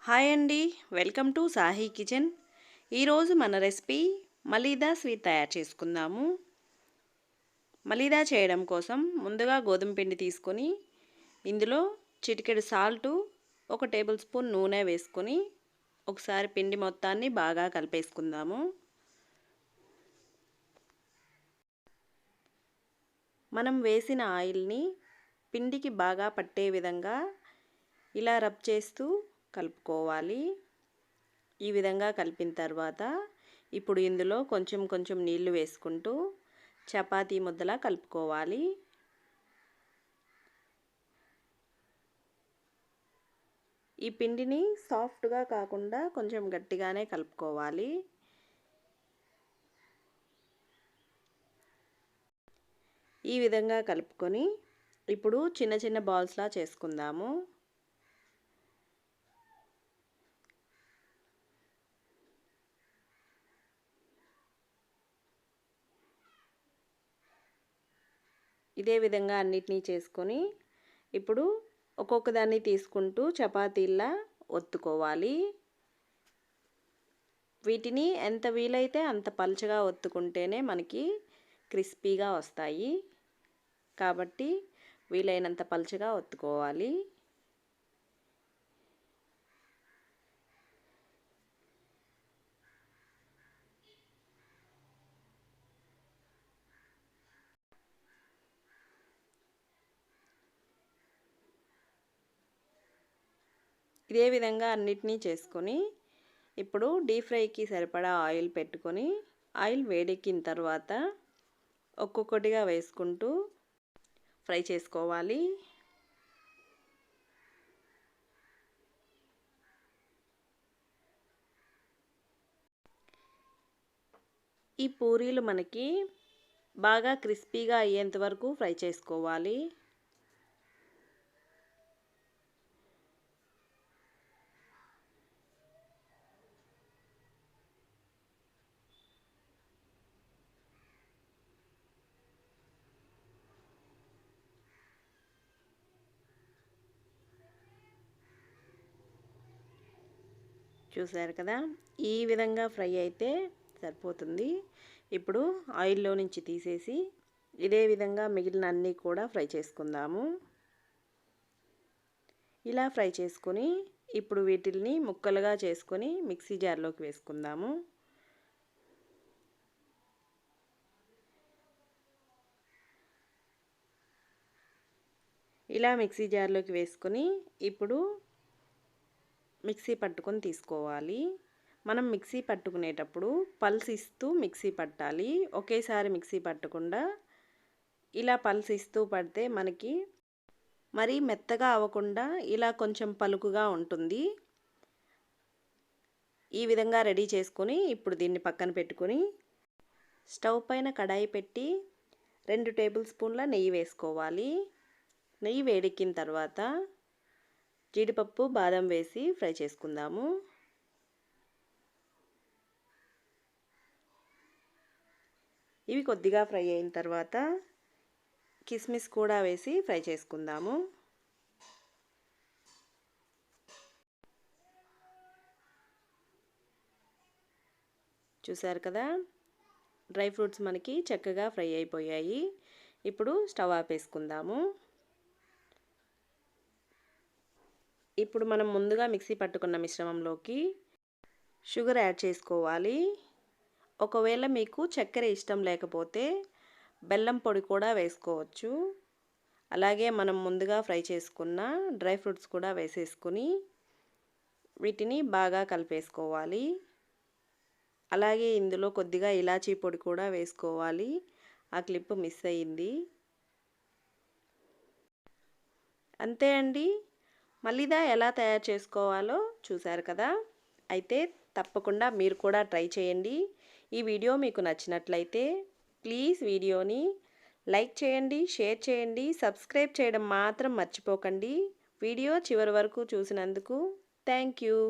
Hi అండి, welcome to Sahi kitchen. ఈరోజు మన రెసిపీ మలీదా స్వీట్ తయారు చేసుకుందాము. మలీదా చేయడం కోసం ముందుగా గోధుమ పిండి తీసుకొని ఇందులో చిటికెడు సాల్టు, 1 టేబుల్ స్పూన్ నూనె వేసుకొని ఒకసారి పిండి మొత్తాన్ని బాగా కలిపేసుకుందాము. మనం వేసిన ఆయిల్ని పిండికి బాగా పట్టే విధంగా ఇలా రబ్ చేస్తూ కలుపుకోవాలి. ఈ విధంగా కలిపిన తర్వాత ఇప్పుడు ఇందులో కొంచెం కొంచెం నీళ్లు వేసుకుంటూ చపాతీ ముద్దలా కలుపుకోవాలి. ఈ పిండిని సాఫ్ట్గా కాకుండా కొంచెం గట్టిగానే కలుపుకోవాలి. ఈ విధంగా కలుపుకొని ఇప్పుడు చిన్న చిన్న బాల్స్లా చేసుకుందాము. ఇదే విధంగా అన్నిటినీ చేసుకొని ఇప్పుడు ఒక్కొక్క దాన్ని తీసుకుంటూ చపాతీల్లా ఒత్తుకోవాలి. వీటిని ఎంత వీలైతే అంత పల్చగా ఒత్తుకుంటేనే మనకి క్రిస్పీగా వస్తాయి. కాబట్టి వీలైనంత పల్చగా ఒత్తుకోవాలి. ఇదే విధంగా అన్నిటినీ చేసుకొని ఇప్పుడు డీప్ ఫ్రైకి సరిపడా ఆయిల్ పెట్టుకొని ఆయిల్ వేడెక్కిన తర్వాత ఒక్కొక్కటిగా వేసుకుంటూ ఫ్రై చేసుకోవాలి. ఈ పూరీలు మనకి బాగా క్రిస్పీగా అయ్యేంత వరకు ఫ్రై చేసుకోవాలి. చూసారు కదా, ఈ విధంగా ఫ్రై అయితే సరిపోతుంది. ఇప్పుడు ఆయిల్లో నుంచి తీసేసి ఇదే విధంగా మిగిలిన అన్నీ కూడా ఫ్రై చేసుకుందాము. ఇలా ఫ్రై చేసుకొని ఇప్పుడు వీటిల్ని ముక్కలుగా చేసుకొని మిక్సీ జార్లోకి వేసుకుందాము. ఇలా మిక్సీ జార్లోకి వేసుకొని ఇప్పుడు మిక్సీ పట్టుకొని తీసుకోవాలి. మనం మిక్సీ పట్టుకునేటప్పుడు పల్స్ ఇస్తూ మిక్సీ పట్టాలి. ఒకేసారి మిక్సీ పట్టకుండా ఇలా పల్స్ ఇస్తూ పడితే మనకి మరీ మెత్తగా అవ్వకుండా ఇలా కొంచెం పలుకుగా ఉంటుంది. ఈ విధంగా రెడీ చేసుకొని ఇప్పుడు దీన్ని పక్కన పెట్టుకొని స్టవ్ పైన కడాయి పెట్టి 2 టేబుల్ స్పూన్ల నెయ్యి వేసుకోవాలి. నెయ్యి వేడెక్కిన తర్వాత జీడిపప్పు, బాదం వేసి ఫ్రై చేసుకుందాము. ఇవి కొద్దిగా ఫ్రై అయిన తర్వాత కిస్మిస్ కూడా వేసి ఫ్రై చేసుకుందాము. చూసారు కదా, డ్రై ఫ్రూట్స్ మనకి చక్కగా ఫ్రై అయిపోయాయి. ఇప్పుడు స్టవ్ ఆపేసుకుందాము. ఇప్పుడు మనం ముందుగా మిక్సీ పట్టుకున్న మిశ్రమంలోకి షుగర్ యాడ్ చేసుకోవాలి. ఒకవేళ మీకు చక్కెర ఇష్టం లేకపోతే బెల్లం పొడి కూడా వేసుకోవచ్చు. అలాగే మనం ముందుగా ఫ్రై చేసుకున్న డ్రై ఫ్రూట్స్ కూడా వేసేసుకుని వీటిని బాగా కలిపేసుకోవాలి. అలాగే ఇందులో కొద్దిగా ఇలాచీ పొడి కూడా వేసుకోవాలి. ఆ క్లిప్ మిస్ అయ్యింది. అంతే అండి, మలీదా ఎలా తయారు చేసుకోవాలో చూశారు కదా. అయితే తప్పకుండా మీరు కూడా ట్రై చేయండి. ఈ వీడియో మీకు నచ్చినట్లయితే ప్లీజ్ వీడియోని లైక్ చేయండి, షేర్ చేయండి, సబ్స్క్రైబ్ చేయడం మాత్రం మర్చిపోకండి. వీడియో చివరి వరకు చూసినందుకు థ్యాంక్ యూ.